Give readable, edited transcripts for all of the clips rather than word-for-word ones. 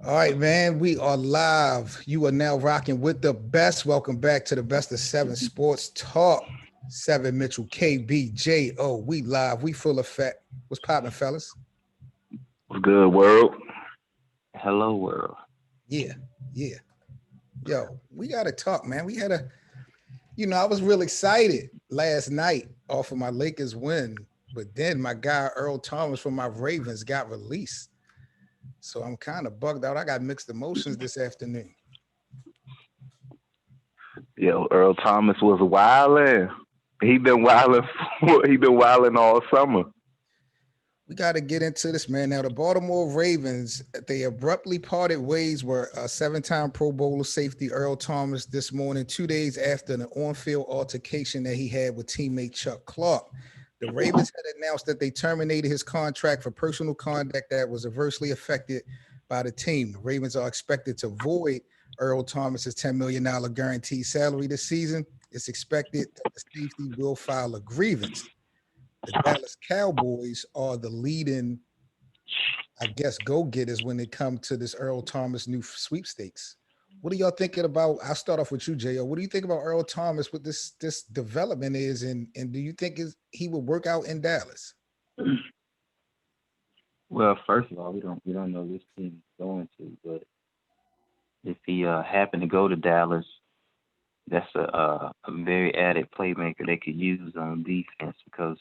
All right, man. We are live. You are now rocking with the best. Welcome back to the Best of Seven Sports Talk. Seven Mitchell, KBJO. We live. We full effect. What's popping, fellas? What's good, world? Hello, world. Yeah, yeah. Yo, we got to talk, man. I was real excited last night off of my Lakers win, but then my guy Earl Thomas from my Ravens got released. So I'm kind of bugged out. I got mixed emotions this afternoon. Yo, Earl Thomas was wilding. He been wilding. He been wilding all summer. We got to get into this, man. Now, the Baltimore Ravens, they abruptly parted ways with a seven-time Pro Bowler safety Earl Thomas this morning, 2 days after an on-field altercation that he had with teammate Chuck Clark. The Ravens had announced that they terminated his contract for personal conduct that was adversely affected by the team. The Ravens are expected to void Earl Thomas's $10 million guaranteed salary this season. It's expected that the safety will file a grievance. The Dallas Cowboys are the leading, I guess, go-getters when it comes to this Earl Thomas new sweepstakes. What are y'all thinking about? I'll start off with you, Jo. What do you think about Earl Thomas? What this development is, and do you think he would work out in Dallas? Well, first of all, we don't know which team he's going to, but if he happened to go to Dallas, that's a very added playmaker they could use on defense because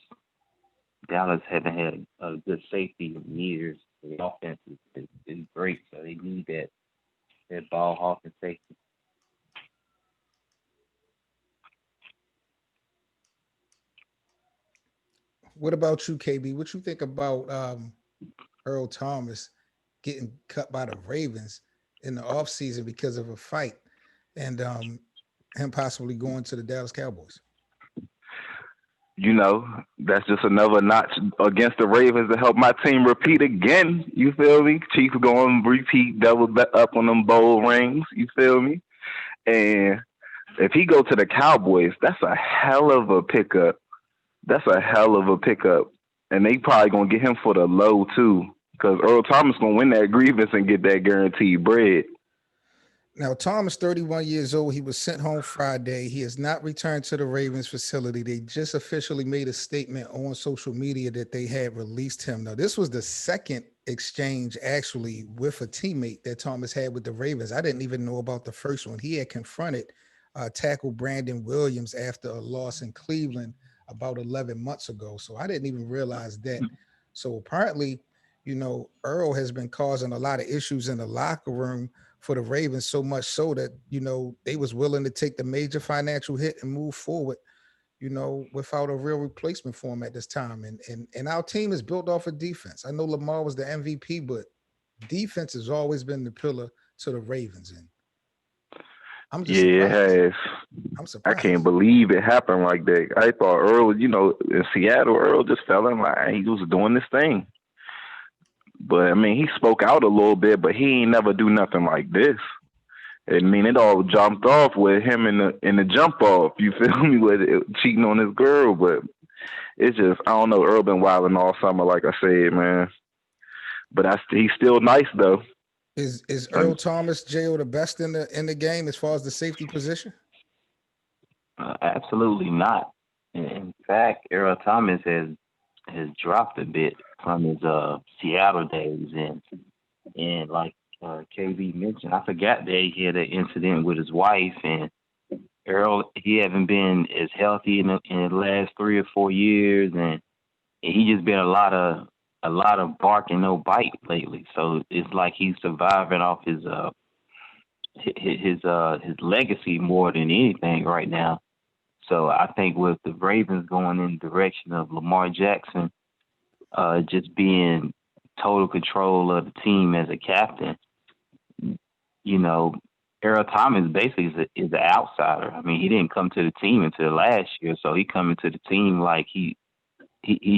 Dallas haven't had a good safety in years. The offense is great, so they need that ball hawking safety. What about you, KB? What you think about Earl Thomas getting cut by the Ravens in the offseason because of a fight and him possibly going to the Dallas Cowboys? You know, that's just another notch against the Ravens to help my team repeat again. You feel me? Chiefs going repeat, double up on them bowl rings. You feel me? And if he go to the Cowboys, that's a hell of a pickup. That's a hell of a pickup. And they probably gonna get him for the low too. Because Earl Thomas gonna win that grievance and get that guaranteed bread. Now, Tom is 31 years old. He was sent home Friday. He has not returned to the Ravens facility. They just officially made a statement on social media that they had released him. Now, this was the second exchange actually with a teammate that Thomas had with the Ravens. I didn't even know about the first one. He had confronted tackle Brandon Williams after a loss in Cleveland about 11 months ago. So I didn't even realize that. So apparently, Earl has been causing a lot of issues in the locker room for the Ravens, so much so that, they was willing to take the major financial hit and move forward, without a real replacement for him at this time. And our team is built off of defense. I know Lamar was the MVP, but defense has always been the pillar to the Ravens. And I'm just Yeah, it surprised. has. I'm I can't surprised. believe it happened like that. I thought Earl, in Seattle, Earl just fell in line. He was doing this thing. But I mean, he spoke out a little bit, but he ain't never do nothing like this. I mean, it all jumped off with him in the jump off. You feel me? With it, cheating on his girl, but it's just I don't know. Earl been wilding all summer, like I said, man. But he's still nice though. Is Earl And, Thomas Jo the best in the game as far as the safety position? Absolutely not. In fact, Earl Thomas has dropped a bit from his Seattle days, and like KB mentioned, I forgot that he had an incident with his wife, and Earl he haven't been as healthy in the last 3 or 4 years, and he just been a lot of bark and no bite lately. So it's like he's surviving off his legacy more than anything right now. So I think with the Ravens going in the direction of Lamar Jackson, just being total control of the team as a captain, you know, Earl Thomas basically is an outsider. I mean, he didn't come to the team until last year, so he coming to the team like he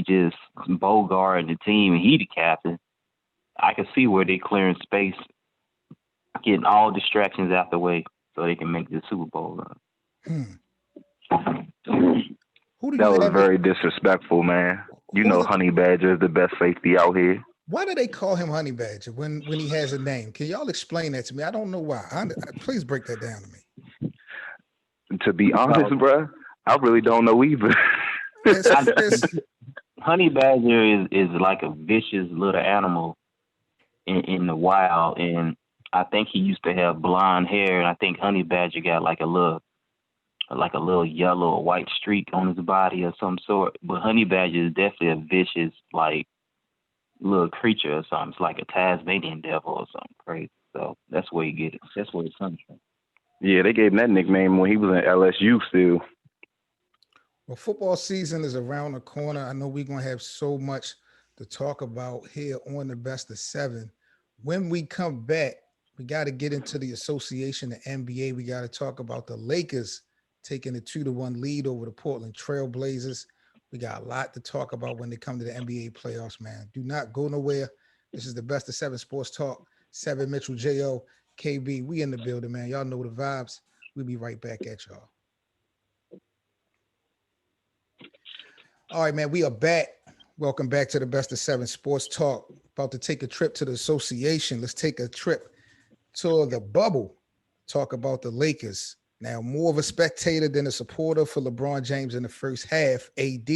just Bogart the team and he the captain. I can see where they clearing space, getting all distractions out the way so they can make the Super Bowl run. Hmm. Who do that you was have it? very disrespectful, man. You Who's know, the Honey Badger is the best safety out here. Why do they call him Honey Badger when he has a name? Can y'all explain that to me? I don't know why. Please break that down to me. To be honest, Well, bruh, I really don't know either. It's I, it's honey badger is like a vicious little animal in the wild, and I think he used to have blonde hair, and I think honey badger got like a little yellow or white streak on his body or some sort. But honey badger is definitely a vicious like little creature or something. It's like a Tasmanian devil or something crazy. So that's where you get it. That's where it comes from. Yeah, they gave him that nickname when he was in LSU still. well, football season is around the corner. I know we're gonna have so much to talk about here on the best of seven. When we come back, we got to get into the association, the NBA. We got to talk about the Lakers taking a 2-1 lead over the Portland Trail Blazers. We got a lot to talk about when they come to the NBA playoffs, man. Do not go nowhere. This is the best of seven sports talk. Seven Mitchell, Jo, KB. We in the building, man. Y'all know the vibes. We'll be right back at y'all. All right, man. We are back. Welcome back to the best of seven sports talk. About to take a trip to the association. Let's take a trip to the bubble. Talk about the Lakers. Now, more of a spectator than a supporter for LeBron James in the first half. AD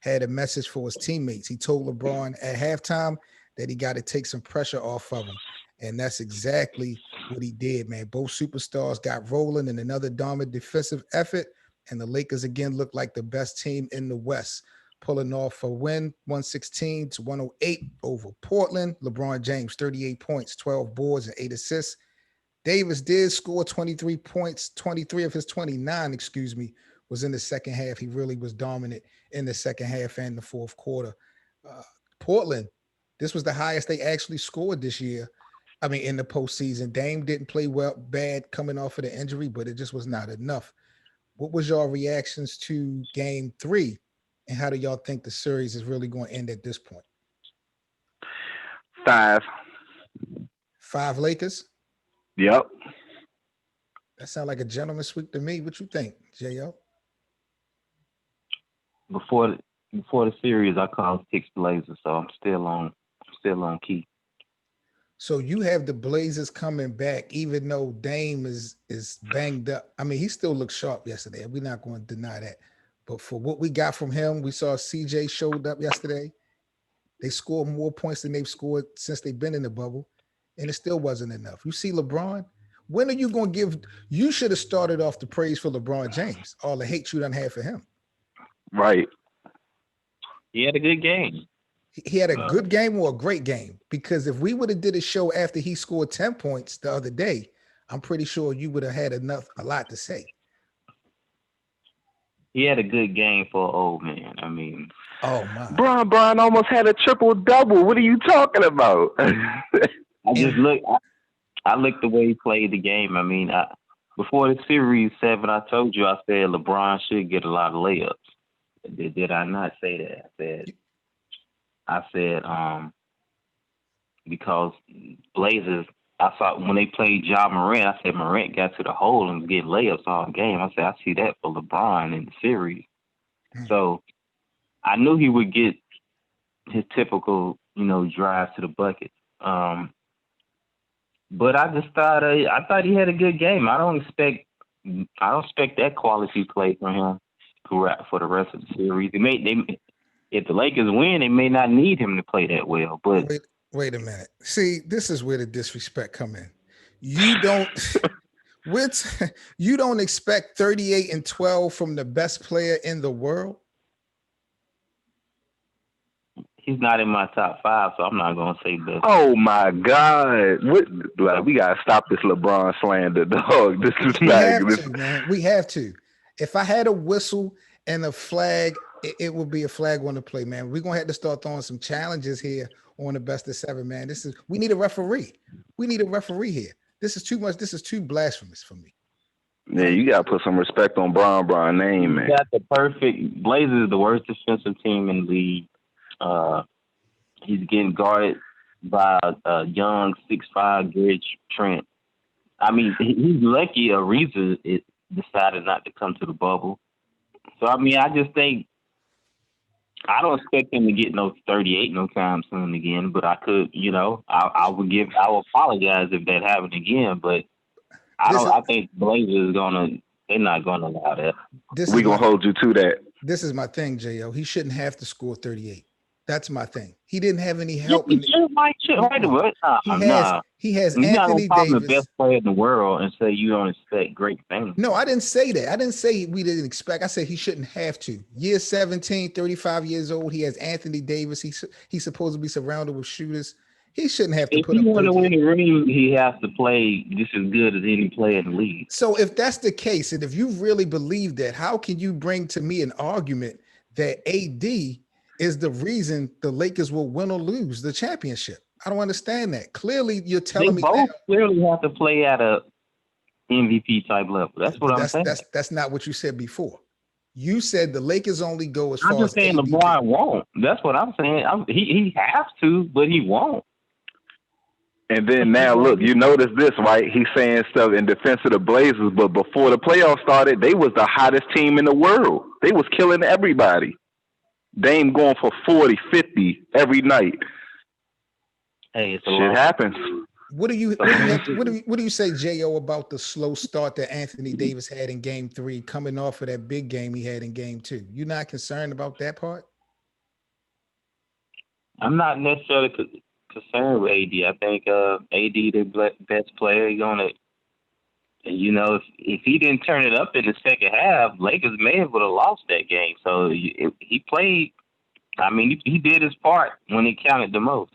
had a message for his teammates. He told LeBron at halftime that he got to take some pressure off of him. And that's exactly what he did, man. Both superstars got rolling in another dominant defensive effort. And the Lakers again look like the best team in the West, pulling off a win 116-108 over Portland. LeBron James, 38 points, 12 boards, and 8 assists. Davis did score 23 points, 23 of his 29, was in the second half. He really was dominant in the second half and the fourth quarter. Portland, this was the highest they actually scored this year. I mean, in the postseason. Dame didn't play bad coming off of the injury, but it just was not enough. What was your reactions to game 3? And how do y'all think the series is really going to end at this point? 5. 5 Lakers? Yep. That sounds like a gentleman sweep to me. What you think, Jo? Before the series, I called 6 Blazers, so I'm still on key. So you have the Blazers coming back, even though Dame is banged up. I mean, he still looked sharp yesterday. We're not going to deny that. But for what we got from him, we saw CJ showed up yesterday. They scored more points than they've scored since they've been in the bubble, and it still wasn't enough. You see LeBron, when are you going to give – you should have started off the praise for LeBron James, all the hate you done had for him. Right. He had a good game. He had a good game or a great game? Because if we would have did a show after he scored 10 points the other day, I'm pretty sure you would have had a lot to say. He had a good game for an old man. I mean, oh my, Brian almost had a triple double. What are you talking about? I just look. I looked the way he played the game. I mean, before the series 7, I told you I said LeBron should get a lot of layups. Did I not say that? I said because Blazers. I saw when they played Ja Morant, I said Morant got to the hole and get layups all game. I said I see that for LeBron in the series. So I knew he would get his typical, drive to the bucket. But I just thought I thought he had a good game. I don't expect that quality play from him for the rest of the series. If the Lakers win, they may not need him to play that well. But wait a minute. See, this is where the disrespect come in. You don't you don't expect 38 and 12 from the best player in the world? He's not in my top 5, so I'm not gonna say best. Oh my God! We gotta stop this LeBron slander, dog. This is man. We have to. If I had a whistle and a flag, it would be a flag on the play, man. We're gonna have to start throwing some challenges here on the best of 7, man. We need a referee. We need a referee here. This is too much. This is too blasphemous for me. Yeah, you gotta put some respect on Brian name, man. Got the perfect. Blazers is the worst defensive team in the league. He's getting guarded by a young 6'5" Gary Trent. I mean, he's lucky Ariza decided not to come to the bubble. So I mean, I just think I don't expect him to get no 38 no time soon again, but I could, I will apologize if that happened again, but This is I think Blazers they're not gonna allow that. this We is gonna my hold you to that. this is my thing, Jo. He shouldn't have to score 38. That's my thing. He didn't have any Yeah, help you in should, Mike, should, hold right on. away. He has Nah. he has You're not gonna Anthony call him the best Davis. player in the world and say you don't expect great things. No, I didn't say that. I didn't say we didn't expect. I said he shouldn't have to. Year 17, 35 years old. He has Anthony Davis. He's supposed to be surrounded with shooters. He shouldn't have to If put he up want to win 38. the ring, he has to play just as good as any player in the league. So if that's the case, and if you really believe that, how can you bring to me an argument that AD is the reason the Lakers will win or lose the championship? I don't understand that. Clearly, you're They telling me now, both clearly have to play at a MVP type level. That's what but I'm that's saying. that's not what you said before. You said the Lakers only go as I'm far just as saying AD can. LeBron won't. That's what I'm saying. He has to, but he won't. And then now look, you notice this, right? He's saying stuff in defense of the Blazers, but before the playoffs started, they was the hottest team in the world. They was killing everybody. Dame going for 40, 50 every night. Hey, it's a Shit loss. happens. What do you say, Jo, about the slow start that Anthony Davis had in Game 3, coming off of that big game he had in Game 2? You not concerned about that part? I'm not necessarily concerned with AD. I think AD the best player. He's gonna, if he didn't turn it up in the second half, Lakers may have would have lost that game. So he played. I mean, he did his part when it counted the most.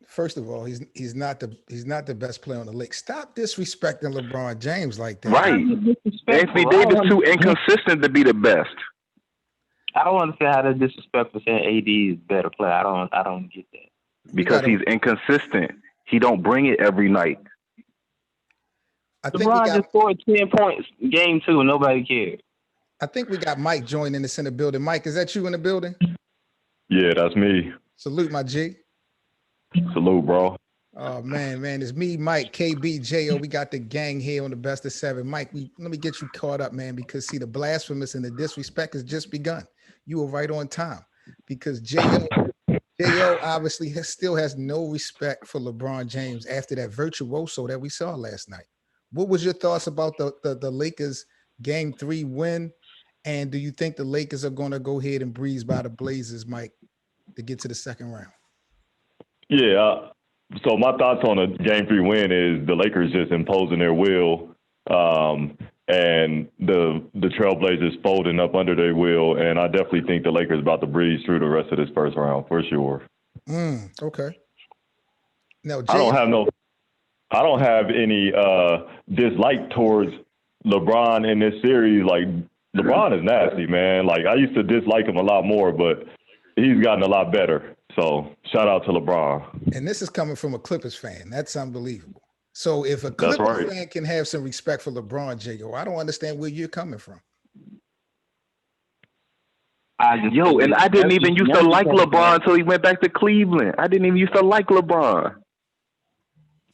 First of all, he's not the best player on the league. Stop disrespecting LeBron James like that. Right. Anthony Davis too inconsistent to be the best. I don't understand how that's disrespectful saying AD is a better player. I don't get that. Because he's inconsistent. He don't bring it every night. LeBron just scored 10 points game 2 and nobody cared. I think we got Mike joining us in the building. Mike, is that you in the building? Yeah, that's me. Salute, my G. Salute, bro. Oh man, it's me, Mike, KB, Jo. We got the gang here on the Best of 7. Mike, let me get you caught up, man, because see, the blasphemous and the disrespect has just begun. You were right on time because Jo obviously still has no respect for LeBron James after that virtuoso that we saw last night. What was your thoughts about the Lakers Game 3 win? And do you think the Lakers are going to go ahead and breeze by the Blazers, Mike, to get to the second round? Yeah. So my thoughts on a Game 3 win is the Lakers just imposing their will, and the Trailblazers folding up under their will. And I definitely think the Lakers about to breeze through the rest of this first round for sure. Okay. Now, I don't have any dislike towards LeBron in this series. Like, LeBron is nasty, man. Like, I used to dislike him a lot more, but he's gotten a lot better. So shout out to LeBron. And this is coming from a Clippers fan. That's unbelievable. So if a Clippers fan can have some respect for LeBron, Jo, I don't understand where you're coming from. I didn't even used to like LeBron until he went back to Cleveland. I didn't even used to like LeBron.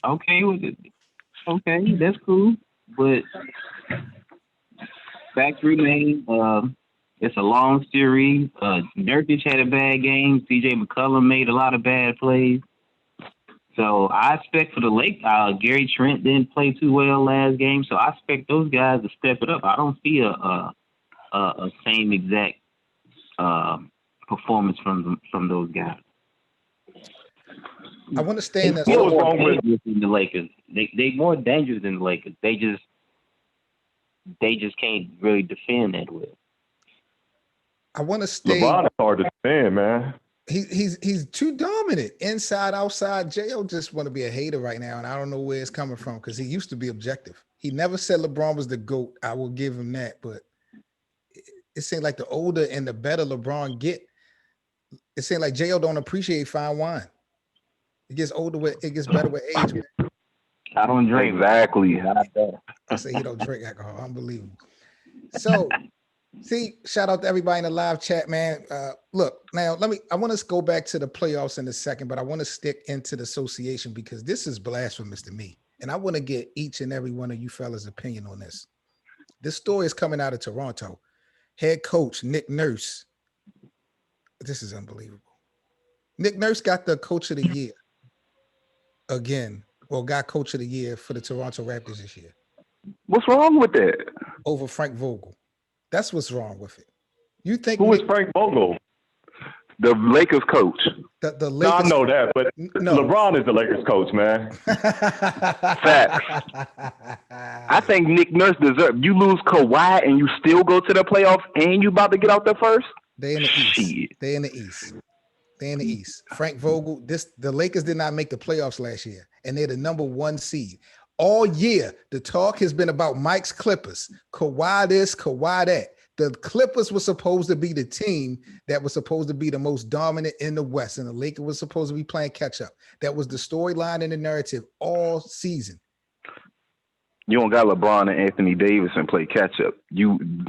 Okay with it. Okay, that's cool. But facts remain. It's a long series. Nurkic had a bad game. C.J. McCollum made a lot of bad plays. So I expect for the Lakers, Gary Trent didn't play too well last game. So I expect those guys to step it up. I don't see a same exact performance from those guys. I want to stay in that. They're more dangerous than the Lakers. They more dangerous than the Lakers. They just can't really defend that well. I want to stay. LeBron is hard to defend, man. He's too dominant inside, outside. Jo just want to be a hater right now, and I don't know where it's coming from because he used to be objective. He never said LeBron was the GOAT. I will give him that, but it seems like the older and the better LeBron get, it seems like Jo don't appreciate fine wine. It gets better with age, man. I don't drink. Exactly. I say he don't drink alcohol. Unbelievable. So, see, shout out to everybody in the live chat, man. Look, now I want to go back to the playoffs in a second, but I want to stick into the association because this is blasphemous to me. And I want to get each and every one of you fellas' opinion on this. This story is coming out of Toronto. Head coach Nick Nurse This is unbelievable. Nick Nurse got the coach of the year again, or got coach of the year for the Toronto Raptors this year What's wrong with that? over Frank Vogel. That's what's wrong with it. You think Who is Frank Vogel? The Lakers coach. the No, Lakers? I know that, but No. LeBron is the Lakers coach, man. Facts. I think Nick Nurse deserves. You lose Kawhi and you still go to the playoffs, and you about to get out there first. They in the East. Shit. They in the East. They in the East. Frank Vogel. The Lakers did not make the playoffs last year, and they're the #1 seed. All year, the talk has been about Mike's Clippers. Kawhi this, Kawhi that. The Clippers were supposed to be the team that was supposed to be the most dominant in the West, and the Lakers was supposed to be playing catch up. That was the storyline and the narrative all season. You don't got LeBron and Anthony Davis and play catch up.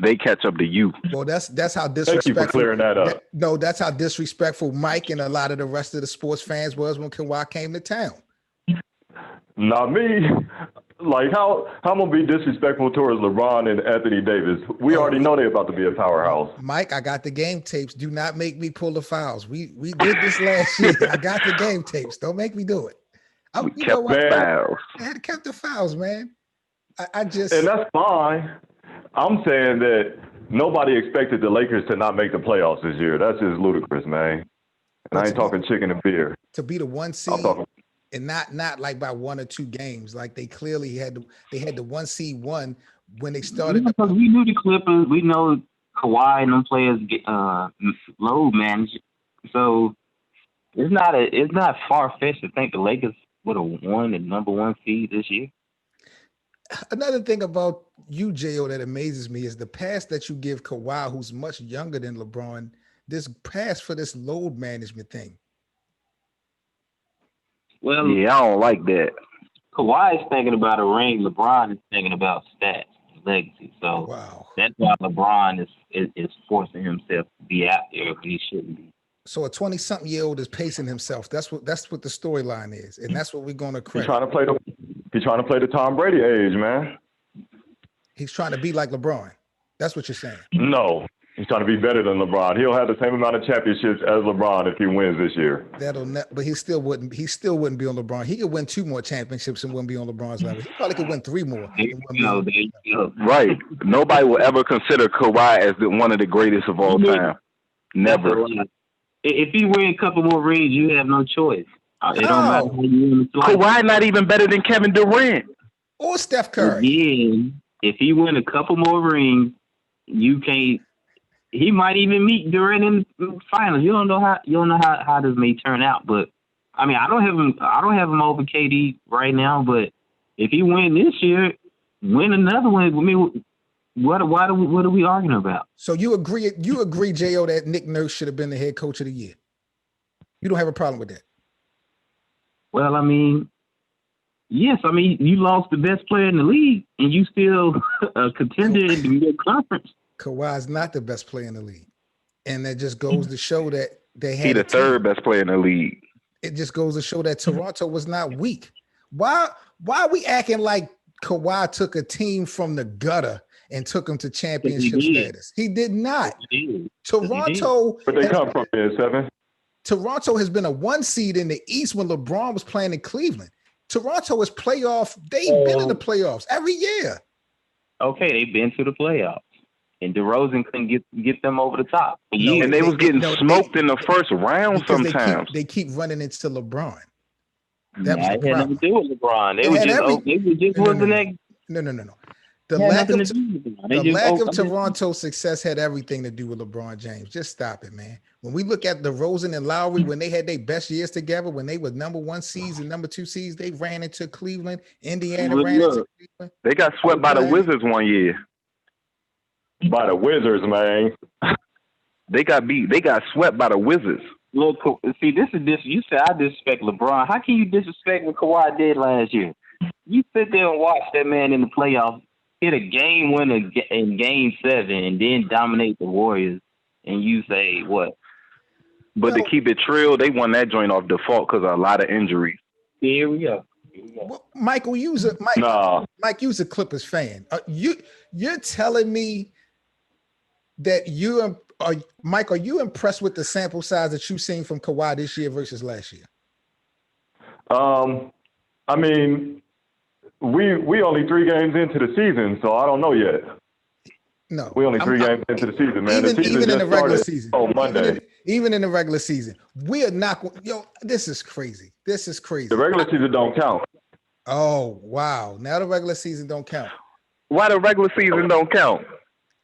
They catch up to you. Well, that's how Thank disrespectful. you for clearing that up. That's how disrespectful Mike and a lot of the rest of the sports fans was when Kawhi came to town. Not me. Like, how I'm going to be disrespectful towards LeBron and Anthony Davis? We already know they're about to be a powerhouse. Mike, I got the game tapes. Do not make me pull the fouls. We did this last year. I got the game tapes. Don't make me do it. We kept the fouls. I had to keep the fouls, man. I just... And that's fine. I'm saying that nobody expected the Lakers to not make the playoffs this year. That's just ludicrous, man. And I ain't talking chicken and beer. To be the 1 seed. I'm talking... And not like by 1 or 2 games. Like they clearly had the 1 seed won when they started. Because we knew the Clippers, we know Kawhi and them players get load manage. So it's not far fetched to think the Lakers would have won the #1 seed this year. Another thing about you, Jo, that amazes me is the pass that you give Kawhi, who's much younger than LeBron. This pass for this load management thing. Well, yeah, I don't like that. Kawhi is thinking about a ring. LeBron is thinking about stats, legacy. So wow. That's why LeBron is forcing himself to be out there when he shouldn't be. So a 20-something-year-old is pacing himself. That's what the storyline is, and that's what we're going to credit. He's trying to play the Tom Brady age, man. He's trying to be like LeBron. That's what you're saying. No. He's trying to be better than LeBron. He'll have the same amount of championships as LeBron if he wins this year. But he still wouldn't be on LeBron. He could win 2 more championships and wouldn't be on LeBron's level. He probably could win 3 more. Right. Nobody will ever consider Kawhi as one of the greatest of all time. Never. If he win a couple more rings, you have no choice. It don't matter who you win the Kawhi not even better than Kevin Durant or Steph Curry. Yeah. If he win a couple more rings, you can't. He might even meet Durant in the finals. You don't know how this may turn out. But I mean, I don't have him over KD right now. But if he win this year, win another one. I mean, what are we arguing about? So you agree, Jo, that Nick Nurse should have been the head coach of the year? You don't have a problem with that? Well, I mean, yes. I mean, you lost the best player in the league, and you still a contender in the mid-conference. Kawhi's not the best player in the league. And that just goes to show that they had He the third best player in the league. It just goes to show that Toronto was not weak. Why are we acting like Kawhi took a team from the gutter and took them to championship status? He did not. Toronto. Where they come from there, 7? Toronto has been a 1 seed in the East when LeBron was playing in Cleveland. Toronto is playoff. They've been in the playoffs every year. Okay, they've been to the playoffs. And DeRozan couldn't get them over the top. And they was getting smoked in the first round sometimes. They keep running into LeBron. That was the problem. Had nothing to do with LeBron. They were just wasn't that. No. The lack of Toronto success had everything to do with LeBron James. Just stop it, man. When we look at DeRozan and Lowry, when they had their best years together, when they were #1 seeds and #2 seeds, they ran into Cleveland. Indiana ran into Cleveland. They got swept by the Wizards one year. By the Wizards, man. They got beat. They got swept by the Wizards. Look, see, this is this. You say I disrespect LeBron. How can you disrespect what Kawhi did last year? You sit there and watch that man in the playoffs hit a game winner in Game 7 and then dominate the Warriors, and you say what? But to keep it trill, they won that joint off default because of a lot of injuries. Here we go. Well, Mike, use a Clippers fan. You're telling me that you're Mike, are you impressed with the sample size that you've seen from Kawhi this year versus last year? I mean, we only 3 games into the season, so I don't know yet. No, we only 3 games into the season, man. The season even in just the regular started season, on Monday. Even in the regular season, we are not. Yo, this is crazy. This is crazy. The regular season don't count. Oh wow! Now the regular season don't count. Why the regular season don't count?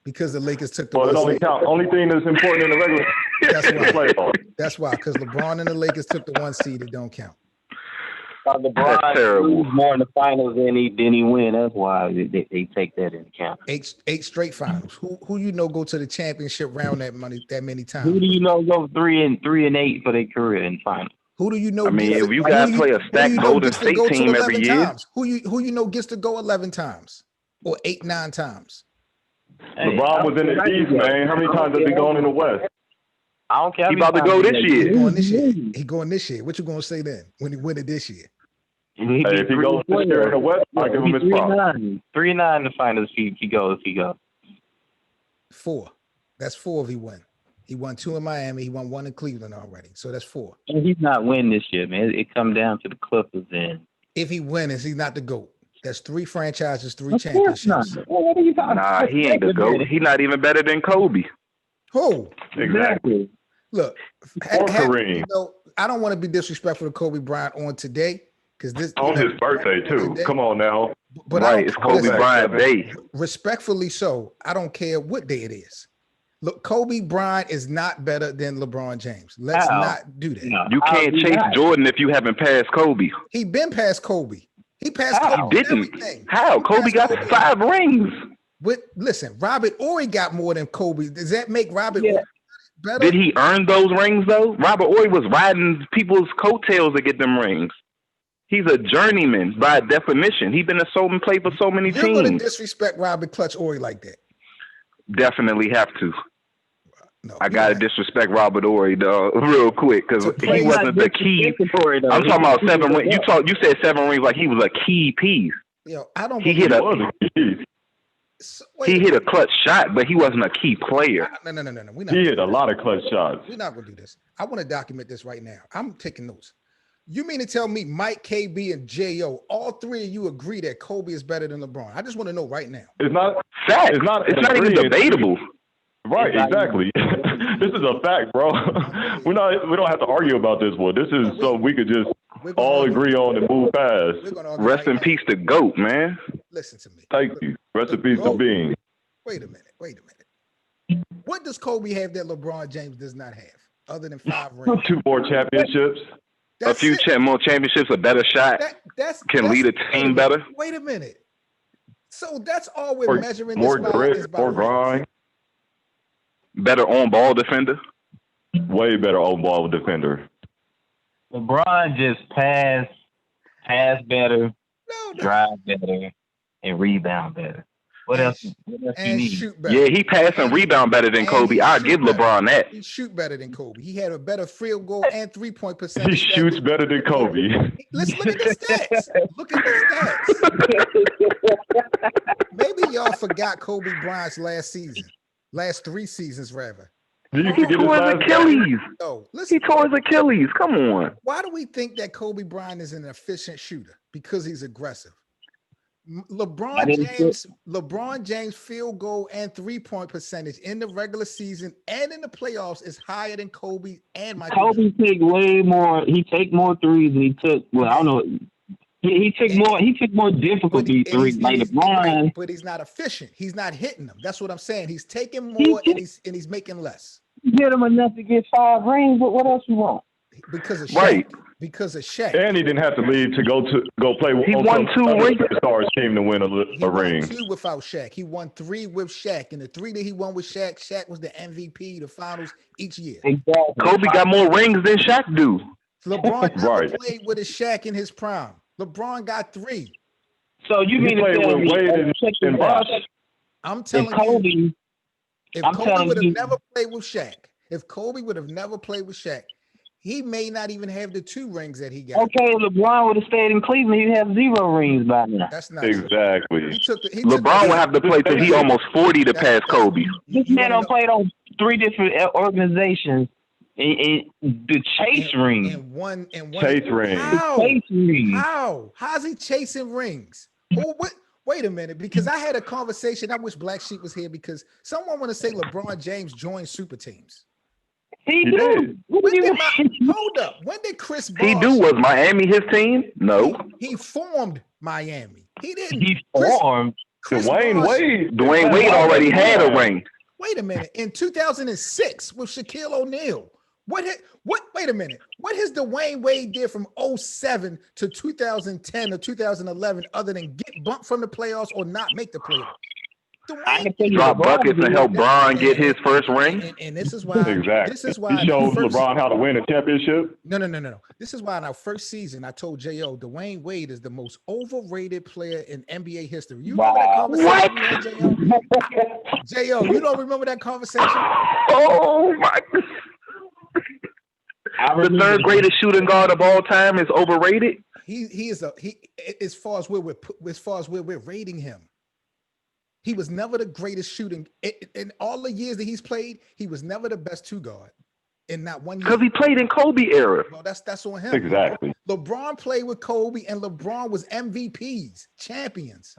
Because the Lakers took the. Well, it only count. Only thing that's important in the regular. That's why. Playoffs. That's why. Because LeBron and the Lakers took the 1 seed. It don't count. LeBron lose more in the finals than he win. That's why they take that into account. 8 straight finals. Who you know go to the championship round that many times? Who do you know go 3 and 8 for their career in finals? Who do you know? I mean, if you gotta play a stacked Golden State team every year, times? Who you know gets to go 11 times or 8, 9 times? Hey, LeBron was in the East, man. How many times has he gone in the West? I don't care. He about to go this year. He going this year. What you gonna say then when he win it this year? If he goes this year in the West, I give him his props. 3-9 in the finals. He goes. 4. That's 4 if he win. He won 2 in Miami. He won 1 in Cleveland already. So that's 4. And he's not winning this year, man. It comes down to the Clippers. And if he wins, he's not the GOAT. That's 3 franchises, 3 championships. What are you talking about? Nah, he ain't the GOAT. He's not even better than Kobe. Who? Exactly. Look, Kareem. I don't want to be disrespectful to Kobe Bryant on today because this on his birthday too. Come on now. But right, it's Kobe Bryant Day. Respectfully so, I don't care what day it is. Look, Kobe Bryant is not better than LeBron James. Let's not do that. No, you can't chase Jordan if you haven't passed Kobe. He been past Kobe. He passed Kobe. He didn't. Everything. How? Kobe got 5 rings. Listen, Robert Horry got more than Kobe. Does that make Robert Horry better? Did he earn those rings though? Robert Horry was riding people's coattails to get them rings. He's a journeyman by definition. He's been played for so many teams. You're going to disrespect Robert Clutch Horry like that? Definitely have to. No, I gotta disrespect Robert Horry, dog, real quick, because he wasn't the key. I'm talking about 7 rings. You said 7 rings like he was a key piece. Yo, I don't. He hit a clutch shot, but he wasn't a key player. No. He hit a lot of clutch shots. We're not gonna do this. I want to document this right now. I'm taking notes. You mean to tell me Mike, KB, and Jo, all 3 of you agree that Kobe is better than LeBron? I just want to know right now. It's not fact. It's not even debatable. Right, exactly. This is a fact, bro. We don't have to argue about this one. This is so we could just all agree on and move past. Rest in peace to GOAT, man. Listen to me. Thank you. Rest in peace to Bean. Wait a minute. What does Kobe have that LeBron James does not have, other than 5 rings? 2 more championships. A few more championships, a better shot. Can lead a team better. Wait a minute. So that's all we're measuring more this by. Grit, more grind. Better on-ball defender. Way better on-ball defender. LeBron just pass better, drive better, and rebound better. What else you need? Shoot better. Yeah, he pass and rebound better than Kobe. I'll give LeBron that. He shoot better than Kobe. He had a better field goal and 3-point percentage. He shoots better than Kobe. Let's look at the stats. Look at the stats. Maybe y'all forgot Kobe Bryant's last 3 seasons rather. He tore his Achilles. No, listen. He tore his Achilles. Come on. Why do we think that Kobe Bryant is an efficient shooter? Because he's aggressive. LeBron James field goal and 3-point percentage in the regular season and in the playoffs is higher than Kobe and Michael. Kobe take way more. He take more threes than he took. Well, I don't know. He took more. He took more difficulty threes. Like LeBron, but he's not efficient. He's not hitting them. That's what I'm saying. He's taking more and he's making less. Get him enough to get 5 rings. But what else you want? Because of Shaq. Right. Because of Shaq. And he didn't have to leave to go play with he won 2 rings. Stars team to win a ring. He won 2 without Shaq. He won 3 with Shaq. And the 3 that he won with Shaq was the MVP, the finals each year. Exactly. Kobe got more rings than Shaq do. LeBron never played with his Shaq in his prime. LeBron got 3. So you mean to tell me I'm telling Kobe, you, if Kobe would have never played with Shaq, he may not even have the 2 rings that he got. Okay, LeBron would have stayed in Cleveland. He'd have 0 rings by now. That's not exactly. LeBron would have to play till he almost 40 to pass Kobe. This man don't play on three different organizations in the chase ring. And one Chase ring. How? How's he chasing rings? Oh, what? Wait a minute, because I had a conversation. I wish Black Sheep was here because someone want to say LeBron James joined super teams. He He did. did. Hold up. When did Chris Bosh? He do. Was Miami his team? No. He formed Miami. He didn't. He formed. Dwayne Wade. Dwayne Wade already had a ring. Wait a minute. In 2006 with Shaquille O'Neal. Wait a minute. What has Dwayne Wade did from 07 to 2010 or 2011 other than get bumped from the playoffs or not make the playoffs? Drop buckets and help Bron get his first ring. And this is why. Exactly. This is why he showed LeBron how to win a championship. No. This is why in our first season, I told J.O. Dwayne Wade is the most overrated player in NBA history. You remember that conversation we had, J.O.? J.O., you don't remember that conversation? Oh, my God. The third greatest shooting guard of all time is overrated. He is as far as where we're rating him. He was never the greatest shooting in all the years that he's played. He was never the best two guard in not one year. Because he played in Kobe era. Well, that's on him. Exactly. LeBron played with Kobe, and LeBron was MVPs, champions.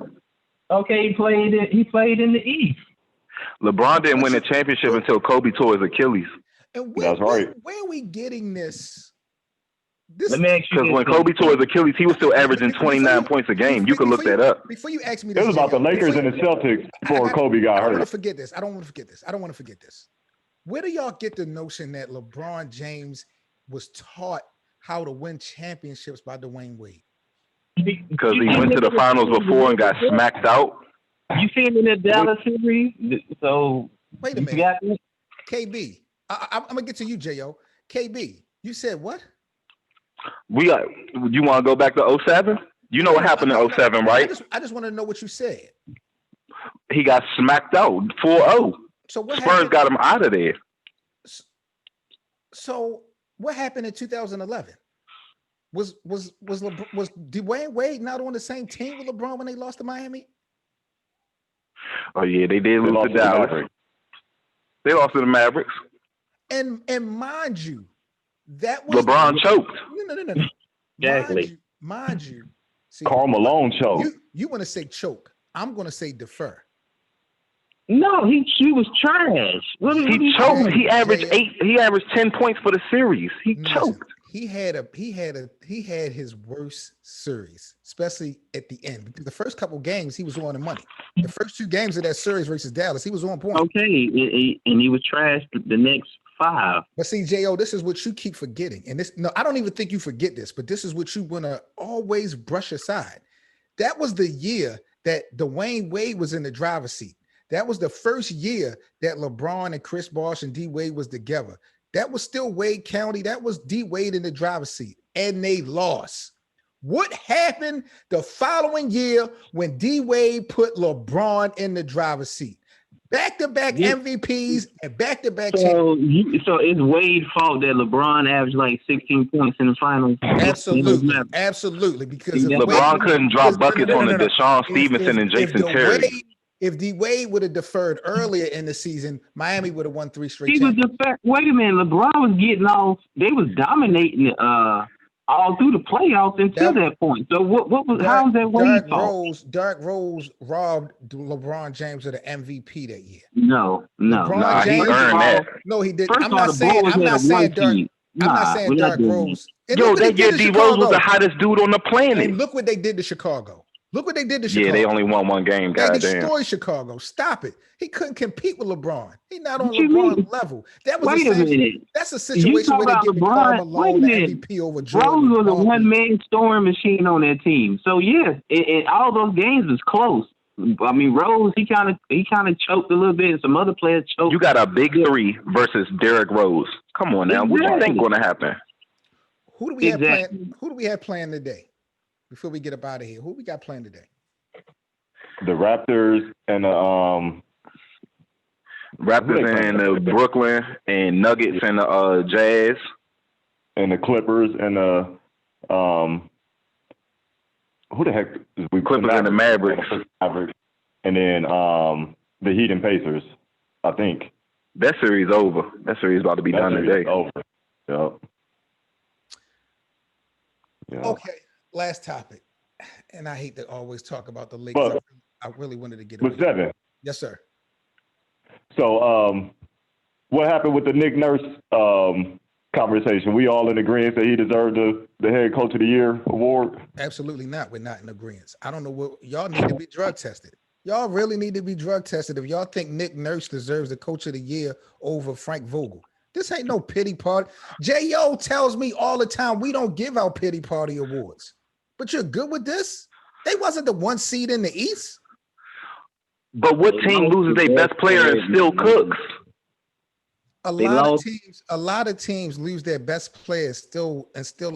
Okay, he played in the East. LeBron didn't win a championship until Kobe tore his Achilles. And that's right. Where are we getting this? Let me ask you because when Kobe tore his Achilles, he was still averaging 29 points a game. You can look that up. Before you ask me this, it was about the Lakers and the Celtics before Kobe got hurt. I don't want to forget this. I don't want to forget this. Where do y'all get the notion that LeBron James was taught how to win championships by Dwayne Wade? Because he went to the finals before and got smacked out. You see him in the Dallas series? So wait a minute. KB, I'm gonna get to you, Jo. KB, you said what? You want to go back to 07? You know what happened in 07, right? I just want to know what you said. He got smacked out 4-0. So what Spurs happened? got him out of there. So what happened in 2011? Was Dwayne Wade not on the same team with LeBron when they lost to Miami? Oh yeah, they did lose to Dallas. They lost to the Mavericks. And mind you, that was LeBron choked. No. Exactly. Mind you. See, Karl Malone choked. You want to say choke. I'm going to say defer. No, he was trash. He choked. He averaged 10 points for the series. He choked. He had his worst series, especially at the end. Because the first couple games he was on the money. The first two games of that series versus Dallas, he was on point. Okay, and he was trash the next 5. But see, Jo, this is what you keep forgetting. And I don't even think you forget this, but this is what you want to always brush aside. That was the year that Dwayne Wade was in the driver's seat. That was the first year that LeBron and Chris Bosh and D Wade was together. That was still Wade County. That was D Wade in the driver's seat, and they lost. What happened the following year when D Wade put LeBron in the driver's seat? Back-to-back MVPs and back-to-back champions. So it's Wade's fault that LeBron averaged like 16 points in the finals? Absolutely. Because LeBron couldn't drop buckets on the Deshaun Stevenson and Jason Terry. If D Wade would have deferred earlier in the season, Miami would have won 3 straight. Wait a minute, LeBron was getting off. They was dominating all through the playoffs until that point. So what was how was that Wade's fault? Derrick Rose robbed LeBron James of the MVP that year. No. He earned that. No, he didn't. I'm not saying Derrick Rose. Yo, that year D Rose was the hottest dude on the planet. And look what they did to Chicago. Yeah, they only won one game. They destroyed Chicago. Stop it. He couldn't compete with LeBron. He's not on LeBron's level. That was that's a situation where they give Karl Malone the MVP over Jordan. Rose was a one-man scoring machine on that team. So yes, all those games was close. I mean, Rose, he kind of choked a little bit, and some other players choked. You got a big 3 versus Derrick Rose. Come on now, what do you think going to happen? Who do we have playing today? Before we get up out of here, who we got playing today? The Raptors and the Brooklyn and Nuggets and the Jazz and the Clippers and the who the heck is we Clippers and the Mavericks and then the Heat and Pacers, I think. That series over. That series about to be done today. Over. Yep. Yeah. Okay, last topic. And I hate to always talk about the Lakers. But I really wanted to get with away. 7. Yes, sir. So what happened with the Nick Nurse conversation? We all in agreement that he deserved the head coach of the year award? Absolutely not. We're not in agreement. I don't know what y'all need to be drug tested. Y'all really need to be drug tested if y'all think Nick Nurse deserves the coach of the year over Frank Vogel. This ain't no pity party. J.O. tells me all the time we don't give out pity party awards. But you're good with this? They wasn't the 1 seed in the East. But what team loses their best player and still cooks? A lot of teams lose their best players still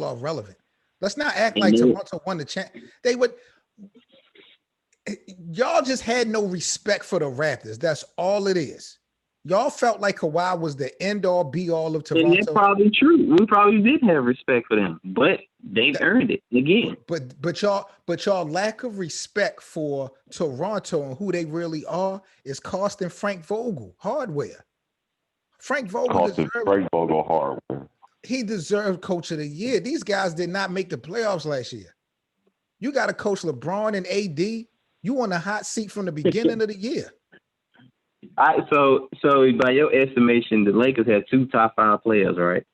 are relevant. Let's not act like Toronto won the champ. They would. Y'all just had no respect for the Raptors. That's all it is. Y'all felt like Kawhi was the end all be all of Toronto. And that's probably true. We probably did have respect for them, but they've earned it again. But y'all lack of respect for Toronto and who they really are is costing Frank Vogel hardware. Frank Vogel he deserved coach of the year. These guys did not make the playoffs last year. You got to coach LeBron and AD. You on the hot seat from the beginning of the year. So by your estimation, the Lakers had 2 top 5 players, right?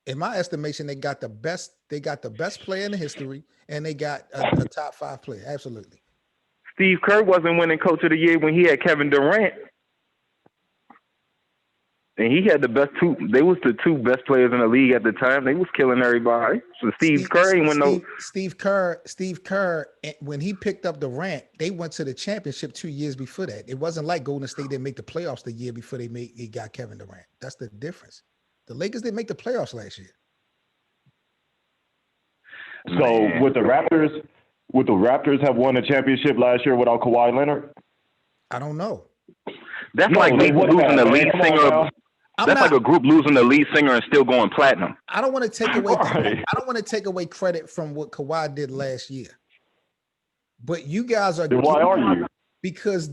In my estimation, they got the best player in the history, and they got a top 5 player. Absolutely. Steve Kerr wasn't winning coach of the year when he had Kevin Durant. And he had the best 2. They was the 2 best players in the league at the time. They was killing everybody. So Steve Kerr ain't win no. Steve Kerr, when he picked up Durant, they went to the championship 2 years before that. It wasn't like Golden State didn't make the playoffs the year before he got Kevin Durant. That's the difference. The Lakers didn't make the playoffs last year. So would the Raptors have won a championship last year without Kawhi Leonard? I don't know. That's like me losing the lead singer. That's like a group losing the lead singer and still going platinum. I don't want to take away. I don't want to take away credit from what Kawhi did last year. But you guys are. Then why are you? Because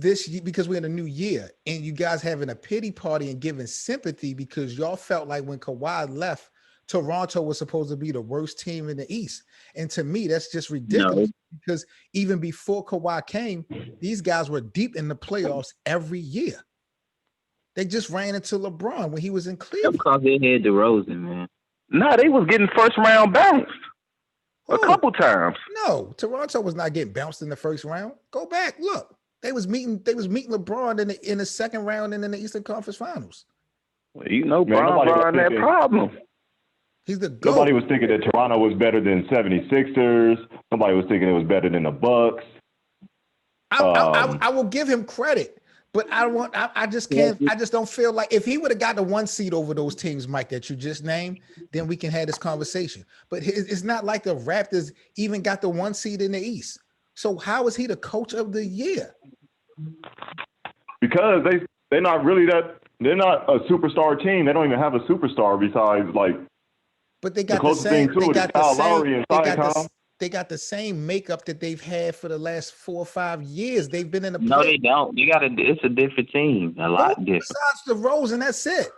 we're in a new year, and you guys having a pity party and giving sympathy because y'all felt like when Kawhi left, Toronto was supposed to be the worst team in the East. And to me, that's just ridiculous because even before Kawhi came, these guys were deep in the playoffs every year. They just ran into LeBron when he was in Cleveland. Because they had DeRozan, man. No, they was getting first round bounced a couple times. No, Toronto was not getting bounced in the first round. Go back, look. They was meeting LeBron in the second round and in the Eastern Conference Finals. Well, you know, Bron that problem. He's the GOAT. Nobody was thinking that Toronto was better than 76ers. Nobody was thinking it was better than the Bucks. I will give him credit. But I just can't. I just don't feel like if he would have got the 1 seed over those teams, Mike, that you just named, then we can have this conversation. But it's not like the Raptors even got the 1 seed in the East. So how is he the coach of the year? Because they're not really they're not a superstar team. They don't even have a superstar besides like. But they got the same. They got the same makeup that they've had for the last 4 or 5 years. They've been in the. No, they don't. It's a different team. A lot different. Besides the Rose, and that's it.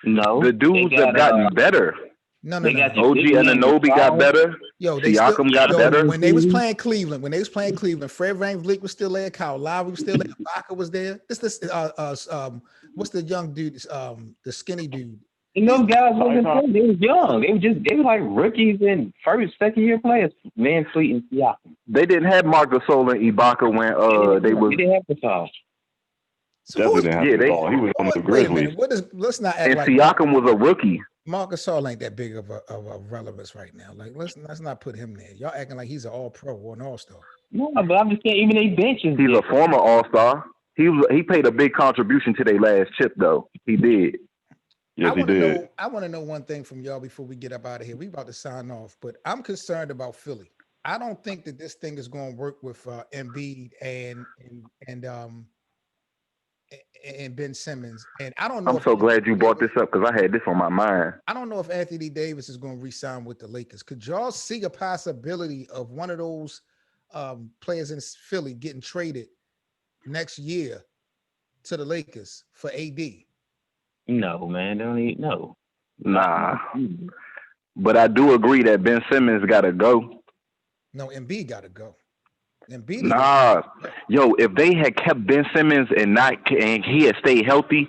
No, the dudes have gotten better. No. OG Anunoby got better. Siakam got better. When they was playing Cleveland, Fred VanVleet was still there. Kyle Lowry was still there. Ibaka was there. What's the young dude? The skinny dude. And those guys wasn't playing. They was young. They were like rookies and second year players. VanVleet and Siakam. They didn't have Marc Gasol and Ibaka when they didn't have Gasol. So he was on the Grizzlies. Let's not act like Siakam was a rookie. Marc Gasol ain't that big of a relevance right now. Like let's not put him there. Y'all acting like he's an all-pro or an all-star. No, but I'm just saying even they benches. He's a former all-star. He paid a big contribution to their last chip though. He did. Yes, he did. I want to know one thing from y'all before we get up out of here. We about to sign off, but I'm concerned about Philly. I don't think that this thing is going to work with Embiid and Ben Simmons. And I don't know. I'm so glad you brought this up because I had this on my mind. I don't know if Anthony Davis is going to re-sign with the Lakers. Could y'all see a possibility of one of those players in Philly getting traded next year to the Lakers for AD? No, man, they don't need no. Nah. But I do agree that Ben Simmons got to go. No, Embiid got to go. Embiid ain't Nah, yo, if they had kept Ben Simmons and he had stayed healthy,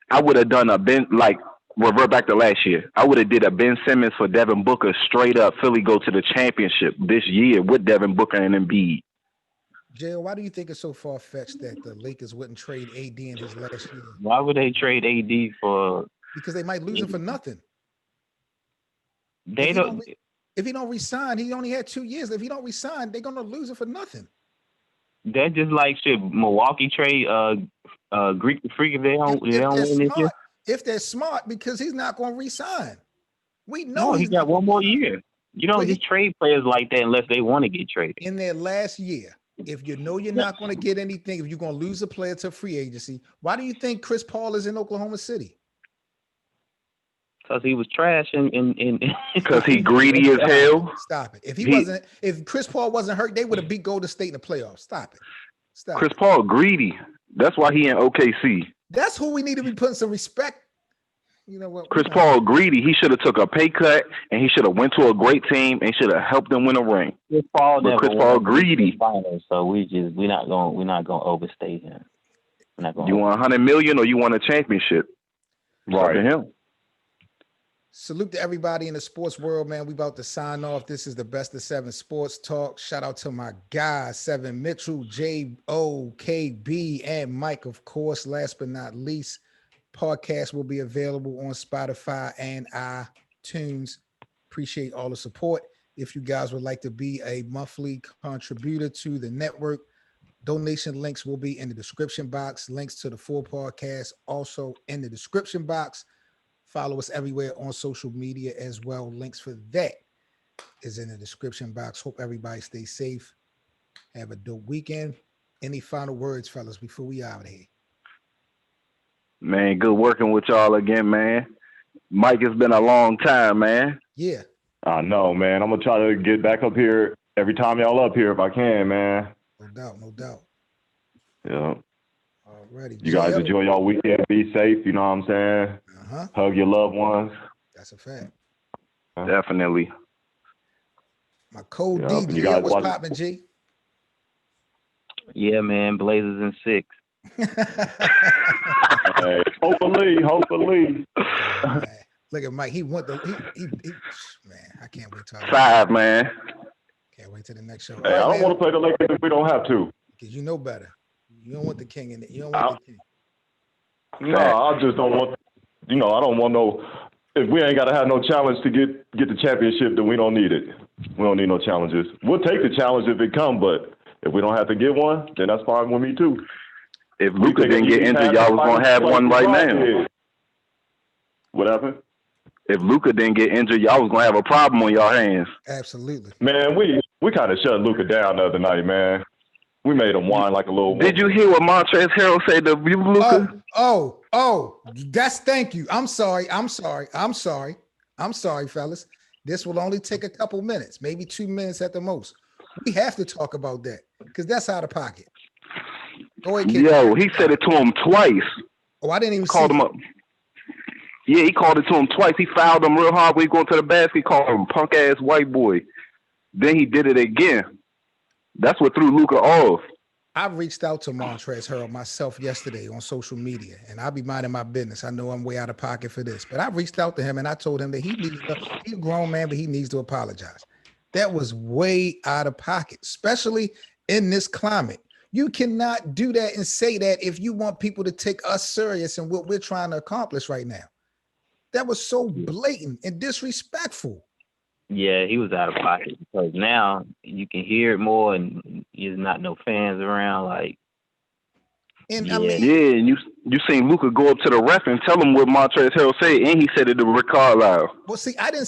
I would have done a Ben like revert back to last year. I would have did a Ben Simmons for Devin Booker straight up. Philly go to the championship this year with Devin Booker and Embiid. Jay, why do you think it's so far fetched that the Lakers wouldn't trade AD in his last year? Why would they trade AD for? Because they might lose him for nothing. They don't. If he don't resign, he only had 2 years. If he don't resign, they're gonna lose it for nothing. They're just like shit. Milwaukee trade Greek Freak if they don't win this year. If they're smart, because he's not gonna resign. We know No, he got one more year. You don't just trade players like that unless they want to get traded. In their last year, if you know you're not going to get anything, if you're going to lose a player to free agency, why do you think Chris Paul is in Oklahoma City? Because he was trash in because he greedy as hell. Stop it. If Chris Paul wasn't hurt, they would have beat Golden State in the playoffs. Stop it. Chris Paul greedy. That's why he in OKC. That's who we need to be putting some respect. You know what? Chris Paul greedy. He should have took a pay cut and he should have went to a great team and should have helped them win a ring. Chris Paul greedy. Finals, so we're not gonna overstate him. You want $100 million or you want a championship? Right. To him. Salute to everybody in the sports world, man. We about to sign off. This is the Best of 7 Sports Talk. Shout out to my guys, Seven Mitchell, JOKB, and Mike, of course. Last but not least, podcast will be available on Spotify and iTunes. Appreciate all the support. If you guys would like to be a monthly contributor to the network, donation links will be in the description box. Links to the full podcast also in the description box. Follow us everywhere on social media as well. Links for that is in the description box. Hope everybody stays safe. Have a dope weekend. Any final words, fellas, before we out of here? Man, good working with y'all again, man. Mike, it's been a long time, man. Yeah. I know, man. I'm going to try to get back up here every time y'all up here if I can, man. No doubt. Yeah. Alrighty. You guys enjoy y'all weekend. Be safe. You know what I'm saying? Hug your loved ones. That's a fact. Definitely. My code D. You guys what's popping, G? Yeah, man. Blazers in 6. Hey, hopefully. Man, look at Mike. He went the man. I can't wait till 5, man. Can't wait till the next show. Hey, I don't want to play the Lakers if we don't have to. Because you know better. You don't want the king in it. You don't want the king. No, I just don't want. I don't want no. If we ain't got to have no challenge to get the championship, then we don't need it. We don't need no challenges. We'll take the challenge if it come, but if we don't have to get one, then that's fine with me too. If Luka didn't get injured, y'all was gonna have one right now. What happened? If Luka didn't get injured, y'all was gonna have a problem on y'all hands. Absolutely. Man, we kind of shut Luka down the other night, man. We made him whine like a little. Did you hear what Montrezl Harrell said to Luka? That's thank you. I'm sorry, fellas. This will only take a couple minutes, maybe 2 minutes at the most. We have to talk about that because that's out of pocket. Go ahead, Yo, he said it to him twice. Oh, I didn't even called him up. Yeah, he called it to him twice. He fouled him real hard when he going to the basket. He called him punk ass white boy. Then he did it again. That's what threw Luka off. I reached out to Montrezl Harrell myself yesterday on social media, and I'll be minding my business. I know I'm way out of pocket for this, but I reached out to him and I told him that he's a grown man, but he needs to apologize. That was way out of pocket, especially in this climate. You cannot do that and say that if you want people to take us serious and what we're trying to accomplish right now. That was so blatant and disrespectful. Yeah, he was out of pocket because now you can hear it more and there's not no fans around. Like, and and you seen Luka go up to the ref and tell him what Montrezl Harrell said, and he said it to Rick Carlisle. Well, see, I didn't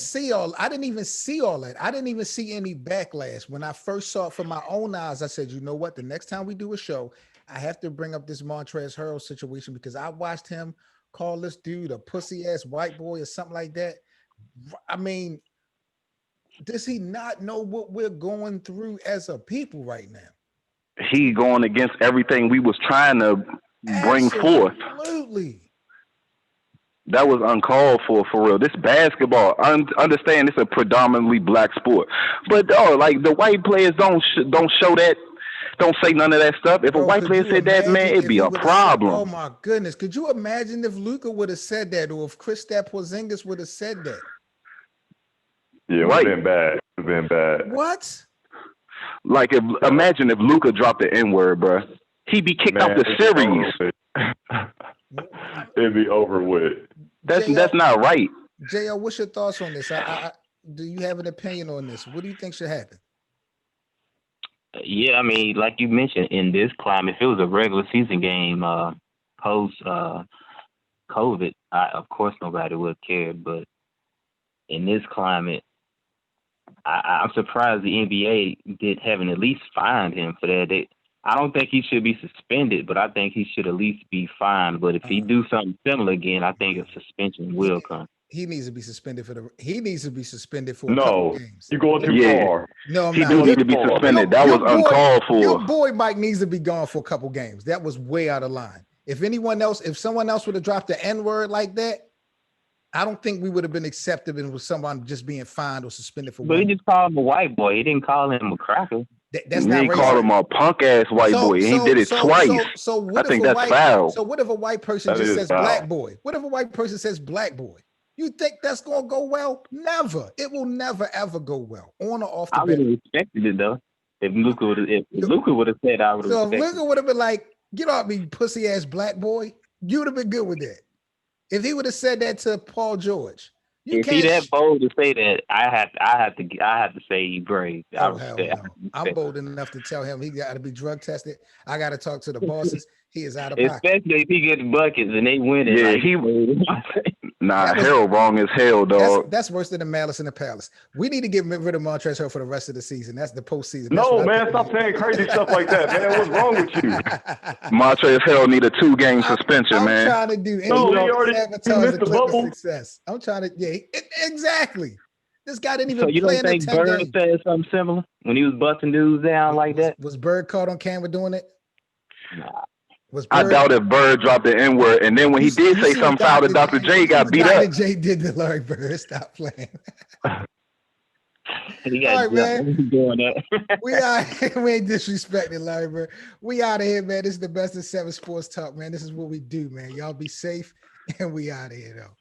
even see all that. I didn't even see any backlash. When I first saw it from my own eyes, I said, you know what? The next time we do a show, I have to bring up this Montrezl Harrell situation because I watched him call this dude a pussy ass white boy or something like that. I mean, does he not know what we're going through as a people right now? He going against everything we was trying to bring forth. Absolutely. That was uncalled for real. This basketball, understand it's a predominantly black sport, but like the white players don't show that, don't say none of that stuff. If a Bro, white could player you said that, man, imagine it'd if be he a would have said, problem. oh my goodness, could you imagine if Luka would have said that, or if Kristaps Porzingis would have said that? Yeah, it would Right. have been bad. It would have been bad. What? Like, imagine if Luka dropped the N-word, bro. He'd be kicked out the series. It'd be over with. That's not right. JL, what's your thoughts on this? Do you have an opinion on this? What do you think should happen? Yeah, I mean, like you mentioned, in this climate, if it was a regular season game, post COVID, of course nobody would care. But in this climate, I'm surprised the NBA haven't at least fined him for that. I don't think he should be suspended, but I think he should at least be fined. But if he do something similar again, I think a suspension will come. He needs to be suspended for a No, couple games. you're going too far. No, I'm He not. do need to be suspended. That was boy, uncalled for. Your boy Mike needs to be gone for a couple games. That was way out of line. If someone else would have dropped the N-word like that, I don't think we would have been accepted with someone just being fined or suspended for. But he just called him a white boy. He didn't call him a cracker. That's not he racist. called him a punk ass white boy. He did it twice. I think that's foul. So what if a white person just says black boy? What if a white person says black boy? You think that's gonna go well? Never. It will never ever go well. On or off the bench. I would have respected it though. If Luka would have said, I would have. So if Luka would have been like, "Get off me, pussy ass black boy," you would have been good with that. If he would have said that to Paul George, if he that bold to say that, I have to say he brave. Oh, hell no. I'm bold enough to tell him he got to be drug tested. I got to talk to the bosses. He is out of pocket. Especially if he gets buckets and they win it. Yeah, Harold wrong as hell, dog. That's worse than the Malice in the Palace. We need to get rid of Montrezl Harrell for the rest of the season. That's the postseason. No, man, stop saying crazy stuff like that, man. What's wrong with you? Montrezl Harrell need a 2-game suspension, man. I'm trying to do anything to sabotage the Clippers' success. I'm trying to, exactly. This guy didn't even so you play don't in the think 10 Bird games. said something similar when he was busting dudes down like that? Was Bird caught on camera doing it? Nah. I doubt if Bird dropped the N-word, and then when he did say something foul to Dr. J, he got beat up. Dr. J did the Larry Bird. Stop playing. He got all right, man. Doing that. We ain't disrespecting Larry Bird. We out of here, man. This is the best of 7 Sports Talk, man. This is what we do, man. Y'all be safe, and we out of here, though.